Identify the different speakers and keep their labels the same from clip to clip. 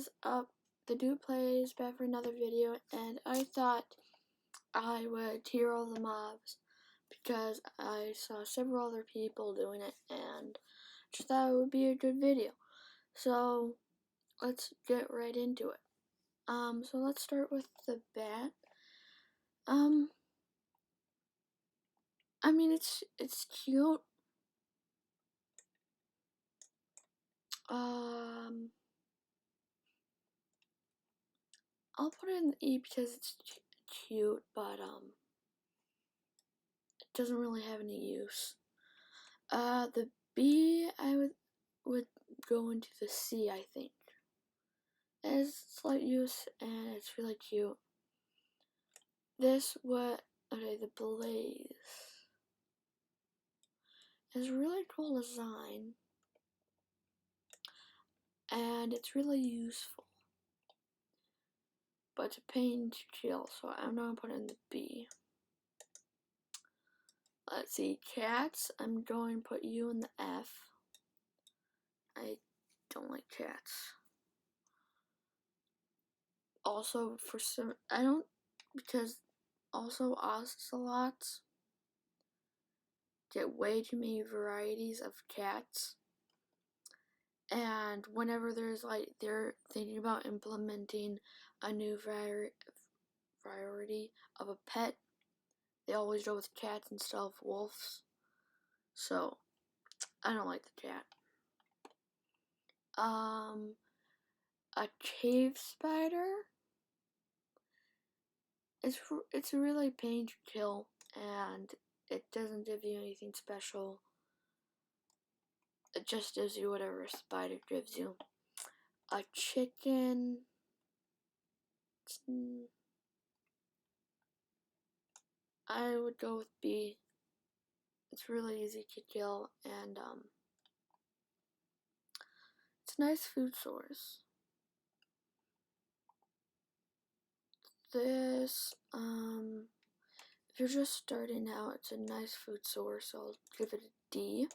Speaker 1: is up? The Dude Plays back for another video, and I thought I would tier all the mobs because I saw several other people doing it and just thought it would be a good video. So let's get right into it. So let's start with the bat. I mean it's cute. I'll put it in the E because it's cute, but it doesn't really have any use. The B I would go into the C, I think. It has slight use and it's really cute. The Blaze is a really cool design and it's really useful. But it's a pain to kill, so I'm gonna put it in the B. Let's see, cats, I'm going to put you in the F. I don't like cats. Also, because also ocelots get way too many varieties of cats. And whenever they're thinking about implementing a new variety of a pet, they always go with cats instead of wolves. So, I don't like the cat. A cave spider. It's a really pain to kill, and it doesn't give you anything special. It just gives you whatever a spider gives you. A chicken. I would go with B. It's really easy to kill, and it's a nice food source. This, if you're just starting out, it's a nice food source, so I'll give it a D.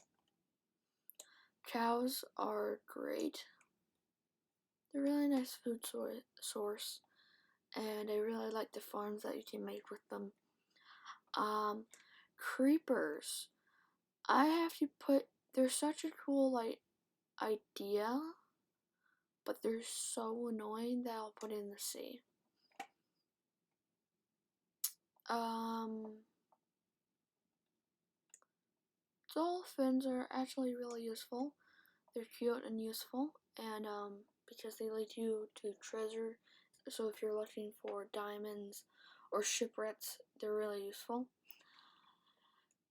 Speaker 1: Cows are great. They're a really nice food source, and I really like the farms that you can make with them. Creepers. I have to put, they're such a cool, idea, but they're so annoying that I'll put it in the C. Dolphins are actually really useful. They're cute and useful, and because they lead you to treasure, so if you're looking for diamonds or shipwrecks, they're really useful.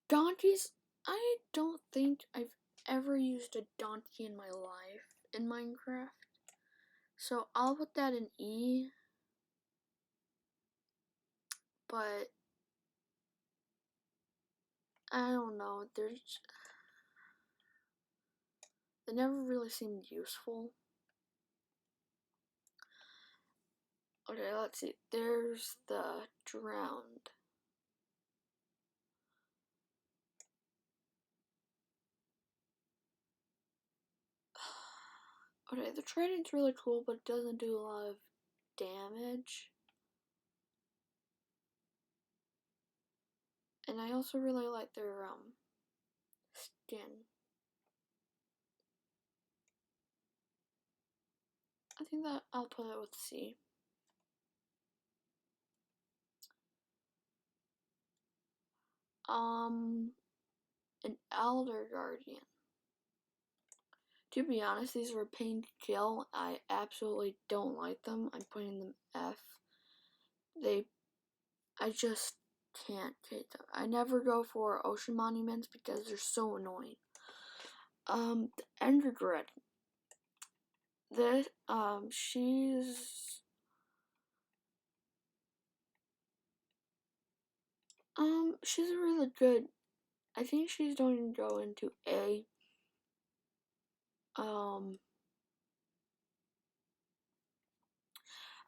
Speaker 1: Donkeys, I don't think I've ever used a donkey in my life in Minecraft, so I'll put that in E, but I don't know, they never really seemed useful. Okay, let's see. There's the drowned. Okay, the training's really cool, but it doesn't do a lot of damage. And I also really like their skin. I think that I'll put it with C. An Elder Guardian. To be honest, these are a pain to kill. I absolutely don't like them. I'm putting them F. I just can't take them. I never go for ocean monuments because they're so annoying. The Ender Dragon. She's really good. I think she's going to go into A.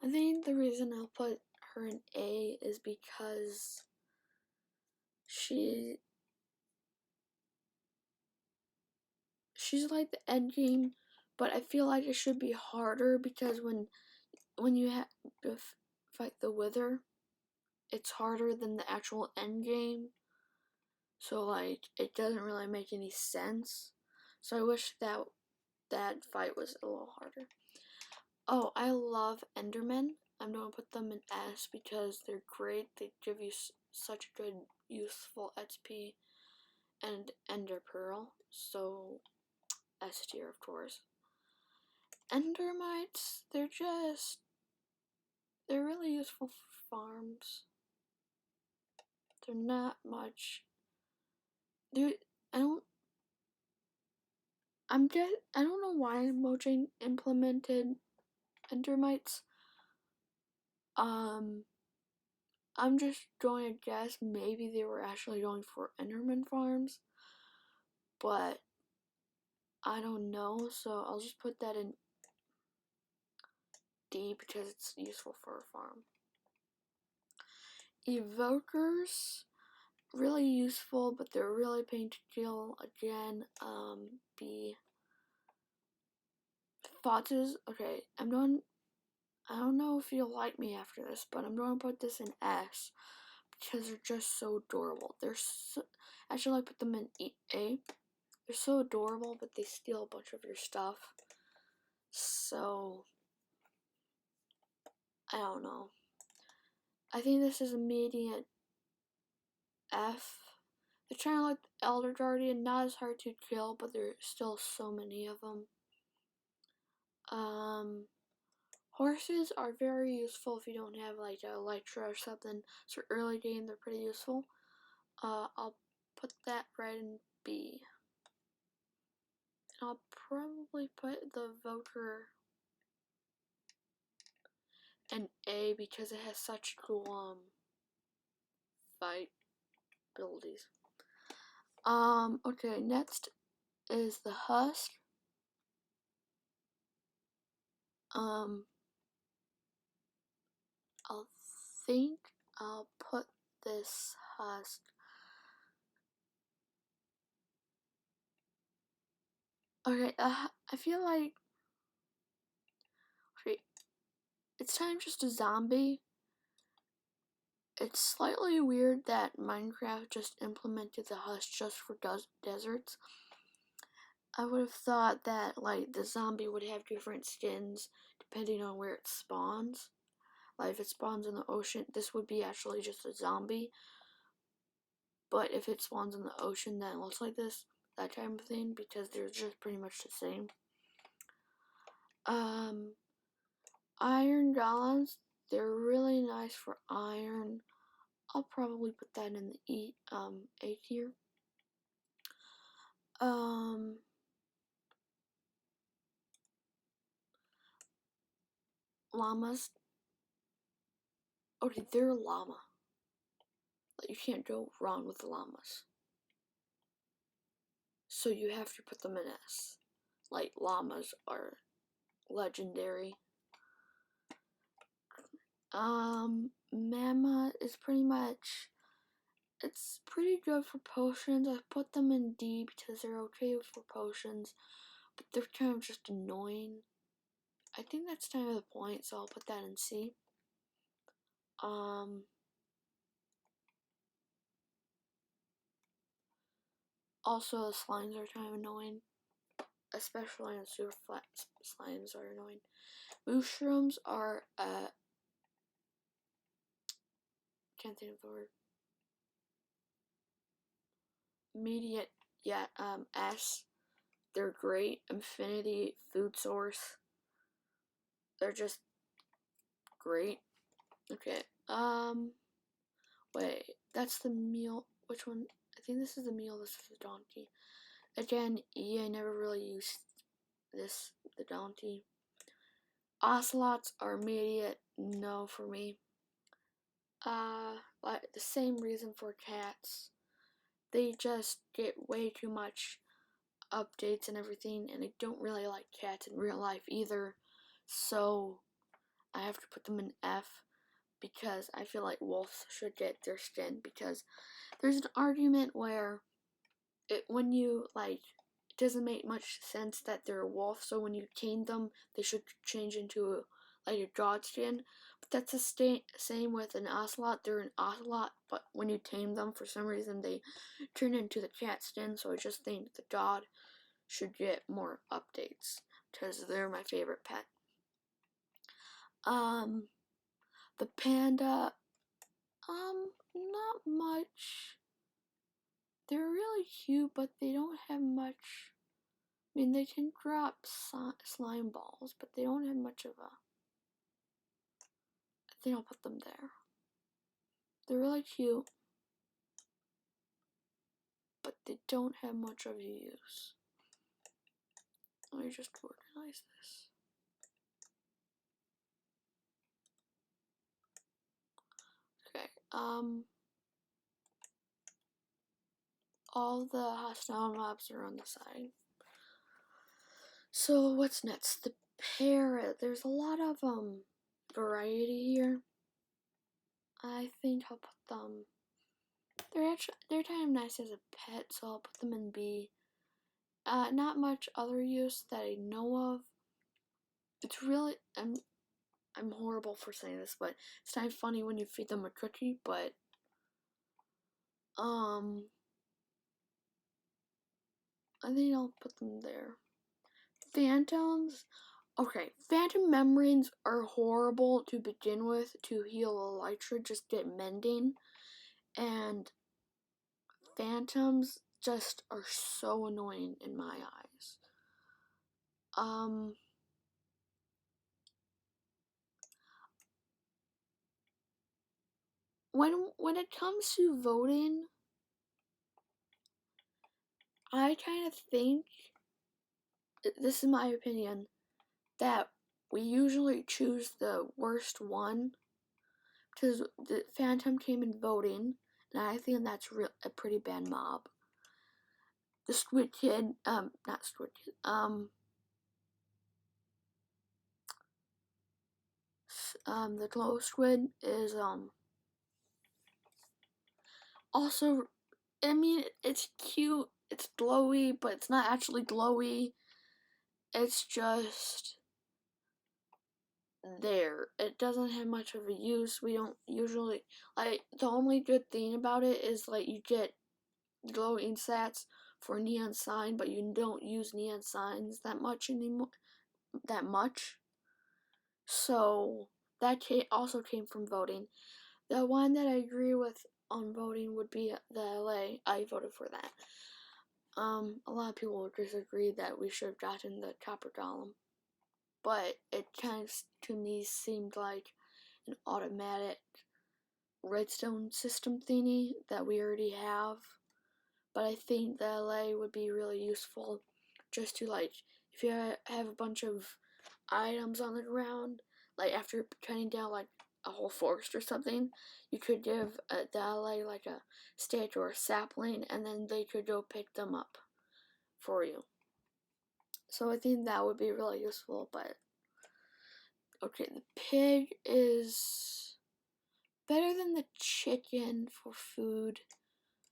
Speaker 1: I think the reason I'll put her in A is because she's like the end game but I feel like it should be harder because when you have to fight the Wither, it's harder than the actual end game. So like it doesn't really make any sense. So I wish that fight was a little harder. Oh, I love Endermen. I'm going to put them in S because they're great. They give you such good, useful XP and Ender Pearl. So S tier, of course. Endermites, they're really useful for farms. They're not much. I don't know why Mojang implemented Endermites. I'm just going to guess maybe they were actually going for Enderman farms, but I don't know, so I'll just put that in D because it's useful for a farm. Evokers, really useful, but they're really pain to kill. Again, B. Foxes, okay, I don't know if you'll like me after this, but I'm going to put this in S because they're just so adorable. Actually, I put them in A. They're so adorable, but they steal a bunch of your stuff. So, I don't know. I think this is a median F. They're trying to like the Elder Guardian, not as hard to kill, but there's still so many of them. Horses are very useful if you don't have like a Elytra or something. So early game, they're pretty useful. I'll put that right in B. And I'll probably put the Voker in A because it has such cool fight abilities. Okay, next is the Husk. I'll put this Husk. Okay, I feel like it's time just a zombie. It's slightly weird that Minecraft just implemented the Husk just for deserts. I would have thought that like the zombie would have different skins depending on where it spawns. Like if it spawns in the ocean, this would be actually just a zombie. But if it spawns in the ocean, then it looks like this, that type of thing, because they're just pretty much the same. Iron golems, they're really nice for iron. I'll probably put that in the A tier. Llamas. Okay, they're a llama. Like, you can't go wrong with the llamas. So you have to put them in S. Like, llamas are legendary. Mammoth is it's pretty good for potions. I put them in D because they're okay for potions, but they're kind of just annoying. I think that's kind of the point, so I'll put that in C. Also, the slimes are kind of annoying, especially on super flat slimes are annoying. Mushrooms are, can't think of the word. Immediate, yeah, S. They're great. Infinity food source. They're just great. Okay, wait, that's the meal. Which one? I think this is the meal, this is the donkey. Again, E, I never really used the donkey. Ocelots are immediate no for me. Like the same reason for cats. They just get way too much updates and everything, and I don't really like cats in real life either. So I have to put them in F because I feel like wolves should get their skin because there's an argument where when you like doesn't make much sense that they're a wolf, so when you tame them, they should change into like a dog skin. But that's the same with an ocelot. They're an ocelot, but when you tame them, for some reason, they turn into the cat skin, so I just think the dog should get more updates, because they're my favorite pet. The panda, not much. They're really cute, but they don't have much. I mean, they can drop slime balls, but they don't have much of a. I think I'll put them there. They're really cute, but they don't have much of a use. Let me just organize this. Okay, all the hostile mobs are on the side. So what's next? The parrot. There's a lot of variety here. I think I'll put them. They're kind of nice as a pet, so I'll put them in B. Not much other use that I know of. It's really I'm horrible for saying this, but it's kind of funny when you feed them a cookie, but I think I'll put them there. Phantoms. Okay, phantom membranes are horrible to begin with. To heal elytra, just get mending. And phantoms just are so annoying in my eyes. When it comes to voting, I kind of think, this is my opinion, that we usually choose the worst one, because the Phantom came in voting, and I think that's a pretty bad mob. The Squid Kid, not Squid Kid, the Glow Squid is, also, I mean, it's cute, it's glowy, but it's not actually glowy. It's just there. It doesn't have much of a use. We don't usually, like, the only good thing about it is, like, you get glowing sats for neon sign, but you don't use neon signs that much anymore. So that also came from voting. The one that I agree with on voting would be the LA. I voted for that. A lot of people would disagree that we should have gotten the copper golem, but it kind of to me seemed like an automatic redstone system thingy that we already have. But I think the LA would be really useful, just to, like, if you have a bunch of items on the ground, like after cutting down like a whole forest or something, you could give the LA like a stick or a sapling, and then they could go pick them up for you. So I think that would be really useful. But okay, the pig is better than the chicken for food,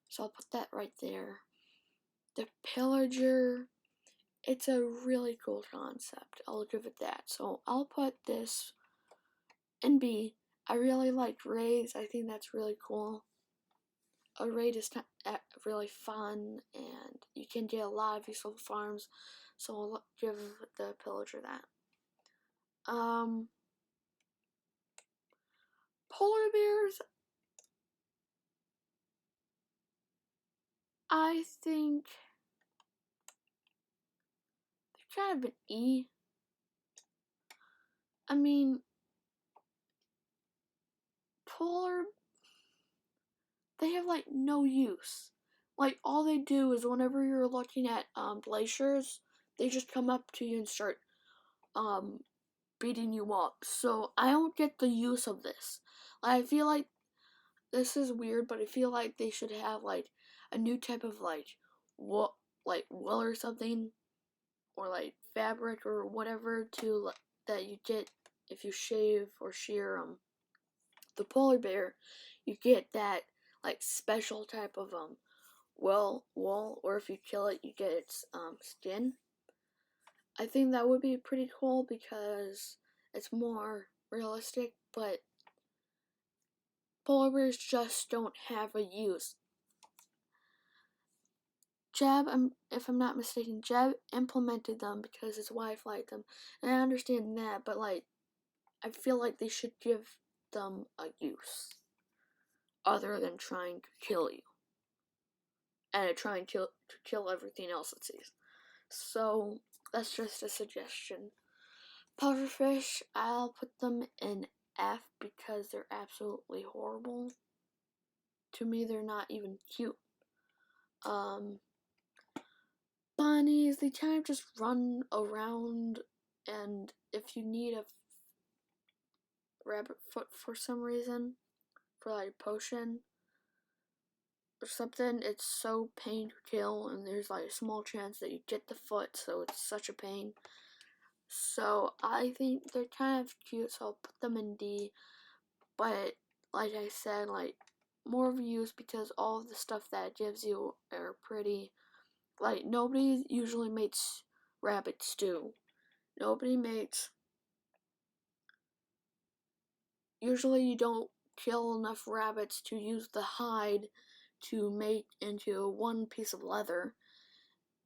Speaker 1: so I'll put that right there. The pillager, it's a really cool concept. I'll give it that. So I'll put this in B. I really like raids. I think that's really cool. A raid is really fun, and you can get a lot of useful farms. So I'll give the pillager that. Polar bears, I think they're kind of an E. I mean, they have like no use. Like, all they do is whenever you're looking at glaciers, they just come up to you and start beating you up. So I don't get the use of this. I feel like this is weird, but I feel like they should have like a new type of like wool or something, or like fabric or whatever to that you get if you shave or shear the polar bear. You get that like special type of wool, or if you kill it, you get its skin. I think that would be pretty cool because it's more realistic, but polar bears just don't have a use. Jeb, if I'm not mistaken, Jeb implemented them because his wife liked them, and I understand that, but like, I feel like they should give them a use other than trying to kill you and trying to kill everything else it sees. So that's just a suggestion. Pufferfish, I'll put them in F because they're absolutely horrible. To me, they're not even cute. Bunnies, they kind of just run around, and if you need a rabbit foot for some reason, for like a potion or something, it's so pain to kill, and there's like a small chance that you get the foot, so it's such a pain. So I think they're kind of cute, so I'll put them in D. But like I said, like, more of a use because all of the stuff that it gives you are pretty. Like, nobody usually makes rabbit stew. Nobody makes. Usually, you don't kill enough rabbits to use the hide to make into one piece of leather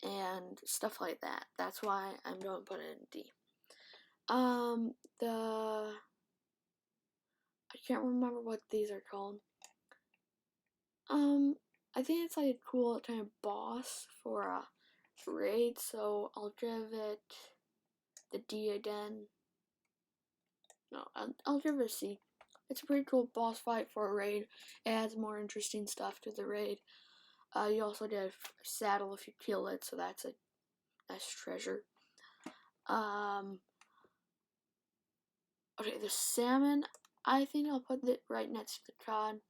Speaker 1: and stuff like that. That's why I'm going to put it in D. I can't remember what these are called. I think it's like a cool kind of boss for a raid, so I'll give it the D again. No, I'll give it a C. It's a pretty cool boss fight for a raid. It adds more interesting stuff to the raid. You also get a saddle if you kill it, so that's a nice treasure. Okay, the salmon, I think I'll put it right next to the cod.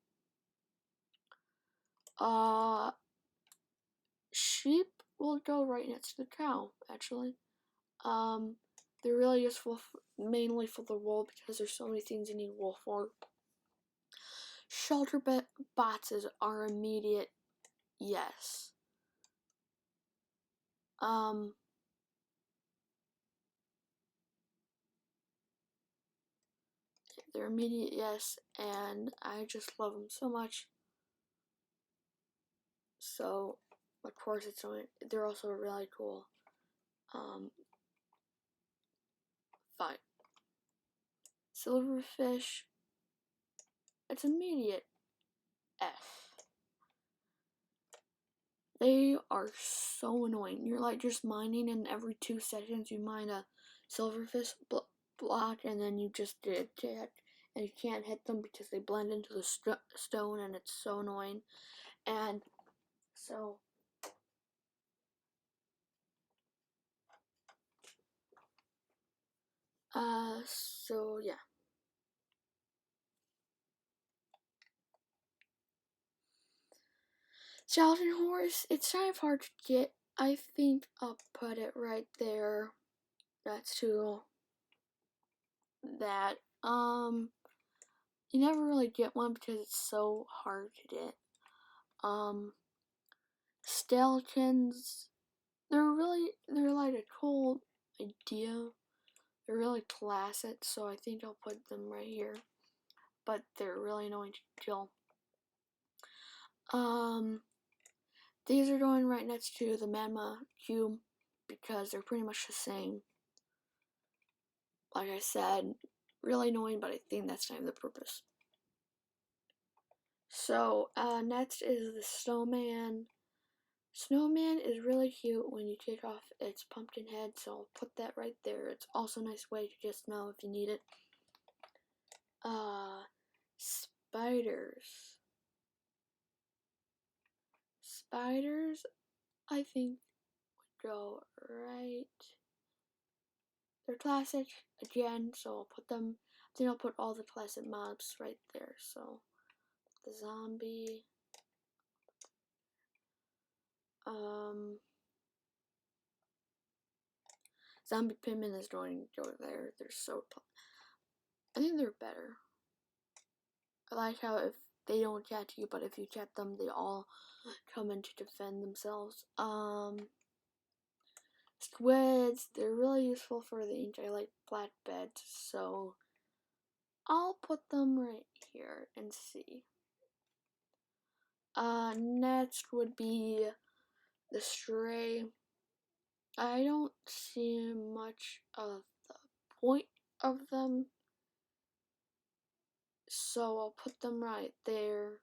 Speaker 1: Sheep will go right next to the cow, actually. They're really useful mainly for the wool because there's so many things you need wool for. Shelter boxes are immediate yes. They're immediate yes, and I just love them so much. So, of course, they're also really cool. Fine. Silverfish, it's immediate F. They are so annoying. You're like just mining, and every 2 seconds you mine a silverfish block, and then you just did that, and you can't hit them because they blend into the stone, and it's so annoying. And so yeah. Skeleton horse, it's kind of hard to get. I think I'll put it right there. That's to that. You never really get one because it's so hard to get. Skeletons, they're like a cool idea. They're really classic, so I think I'll put them right here. But they're really annoying to kill. These are going right next to the magma cube because they're pretty much the same. Like I said, really annoying, but I think that's kind of the purpose. So, next is the Snowman. Snowman is really cute when you take off its pumpkin head, so I'll put that right there. It's also a nice way to get snow if you need it. Spiders. Spiders, I think, would go right. They're classic again, so I'll put them. I think I'll put all the classic mobs right there. So, the zombie. Zombie Pinman is going to go there. They're so I think they're better. I like how if they don't chat you, but if you chat them, they all come in to defend themselves. Squids, they're really useful for the ink. I like flatbeds, so I'll put them right here and see. Next would be the stray. I don't see much of the point of them, so I'll put them right there.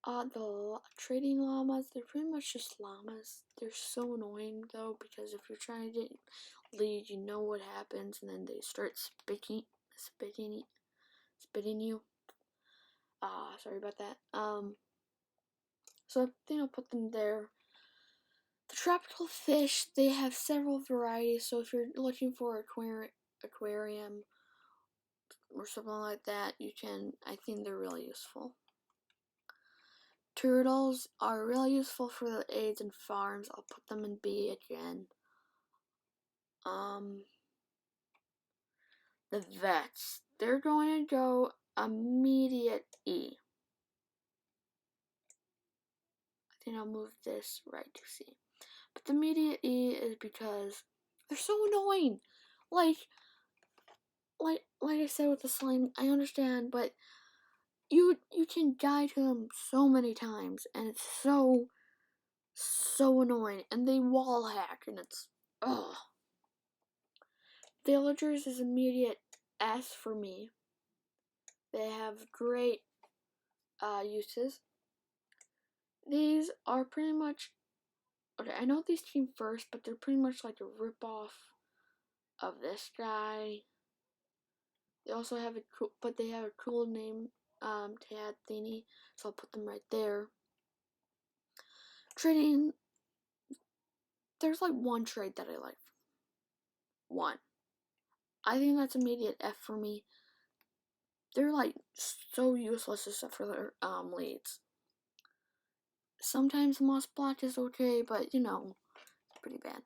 Speaker 1: The trading llamas, they're pretty much just llamas. They're so annoying though, because if you're trying to lead, you know what happens, and then they start spitting you. Sorry about that. So I think I'll put them there. The tropical fish, they have several varieties, so if you're looking for aquarium or something like that, you can. I think they're really useful. Turtles are really useful for the aids and farms. I'll put them in B again. The vets, they're going to go immediate E. I think I'll move this right to C. But the immediate E is because they're so annoying. Like I said with the slime, I understand, but you can die to them so many times, and it's so annoying, and they wall hack, and it's ugh. Villagers is immediate S for me. They have great uses. These are pretty much, okay, I know these came first, but they're pretty much like a ripoff of this guy. They also have a cool, but they have a cool name tag thingy, so I'll put them right there. Trading, there's like one trade that I like. One. I think that's immediate F for me. They're like so useless except for their leads. Sometimes moss block is okay, but you know, it's pretty bad.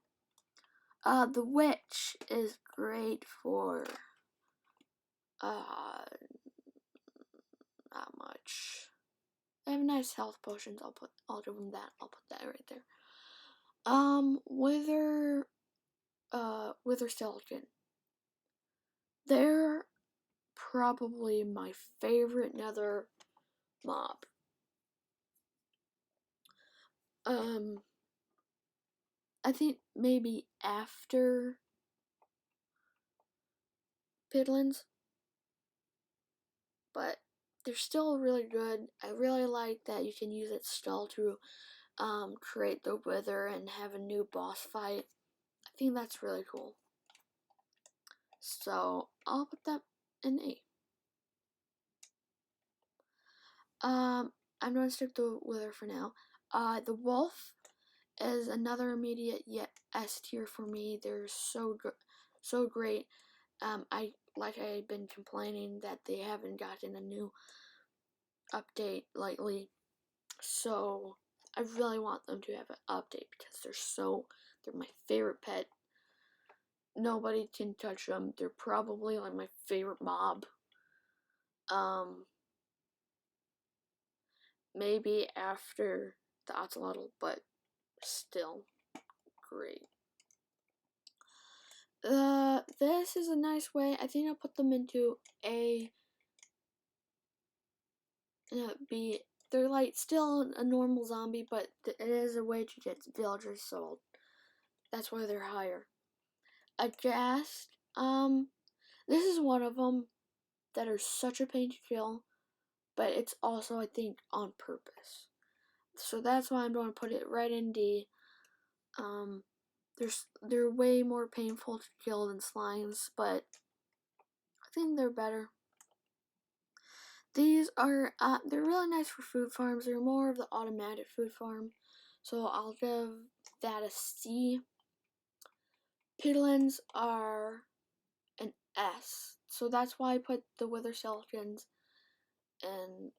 Speaker 1: The witch is great for not much. They have nice health potions. I'll give them that. I'll put that right there. Wither skeleton. They're probably my favorite nether mob. I think maybe after Pitons, but they're still really good. I really like that you can use it still to create the wither and have a new boss fight. I think that's really cool. So I'll put that in A. I'm going to stick to wither for now. The wolf is another immediate yet S tier for me. They're so great. I've been complaining that they haven't gotten a new update lately, so I really want them to have an update because they're my favorite pet. Nobody can touch them. They're probably like my favorite mob. Maybe after the axolotl, but still great. This is a nice way. I think I'll put them into A. B. They're like still a normal zombie, but it is a way to get villagers sold. That's why they're higher. Aghast. This is one of them that are such a pain to kill, but it's also, I think, on purpose. So that's why I'm going to put it right in D. They're way more painful to kill than slimes, but I think they're better. These are, they're really nice for food farms. They're more of the automatic food farm, so I'll give that a C. Piddlins are an S, so that's why I put the wither skeletons in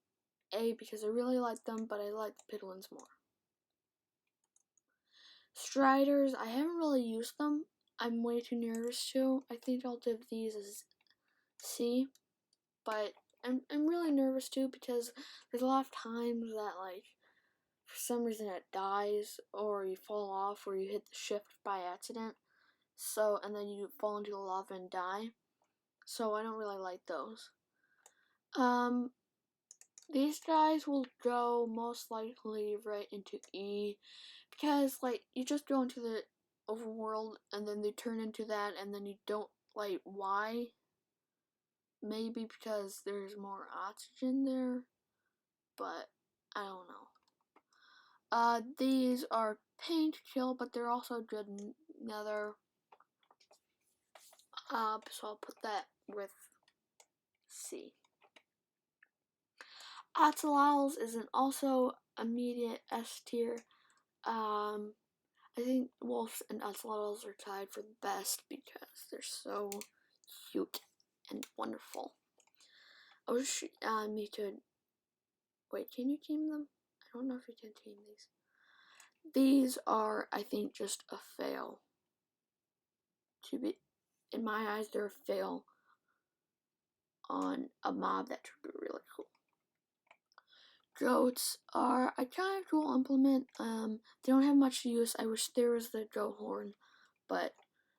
Speaker 1: A, because I really like them, but I like the piddlins more. Striders, I haven't really used them. I'm way too nervous to. I think I'll give these as C, but I'm really nervous too, because there's a lot of times that, like, for some reason it dies, or you fall off, or you hit the shift by accident. So, and then you fall into the lava and die. So I don't really like those. These guys will go most likely right into E, because, like, you just go into the overworld and then they turn into that, and then you don't, like, why? Maybe because there's more oxygen there, but I don't know. These are Paintchill, but they're also good in Nether. So I'll put that with C. Axolotls is an also immediate S tier. I think wolves and axolotls are tied for the best because they're so cute and wonderful. I wish me to. Wait, can you team them? I don't know if you can team these. These are, I think, just a fail. To be, in my eyes, they're a fail on a mob that should be really cool. Goats are a kind of cool implement. They don't have much use. I wish there was the goat horn, but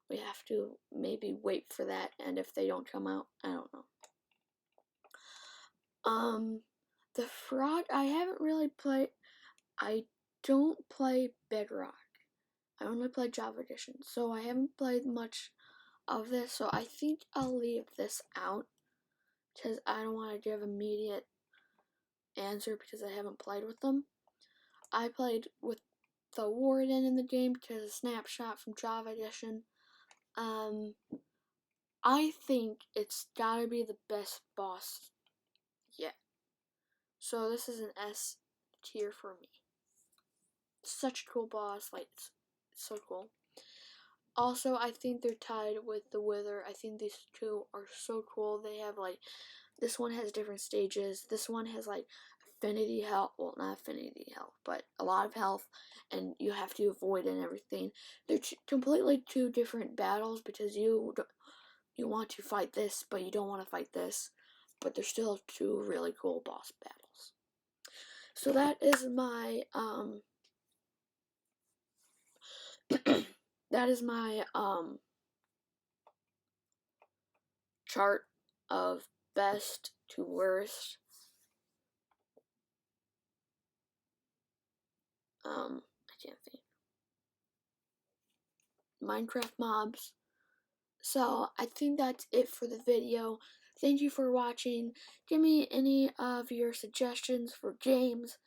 Speaker 1: we have to maybe wait for that, and if they don't come out, I don't know. The frog, I haven't really played. I don't play Bedrock. I only play Java Edition, so I haven't played much of this, so I think I'll leave this out, because I don't want to give immediate answer because I haven't played with them. I played with the Warden in the game because a snapshot from Java Edition. I think it's gotta be the best boss yet. So this is an S tier for me. Such a cool boss, like, it's so cool. Also, I think they're tied with the Wither. I think these two are so cool. They have, like, this one has different stages. This one has, like, affinity health. Well, not affinity health, but a lot of health, and you have to avoid and everything. They're completely two different battles, because you want to fight this, but you don't want to fight this. But they're still two really cool boss battles. So that is my, chart of best to worst. I can't think. Minecraft mobs. So I think that's it for the video. Thank you for watching. Give me any of your suggestions for games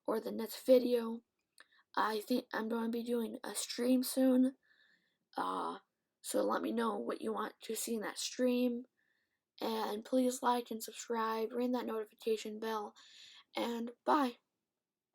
Speaker 1: or the next video. I think I'm going to be doing a stream soon. So let me know what you want to see in that stream. And please like and subscribe, ring that notification bell, and bye.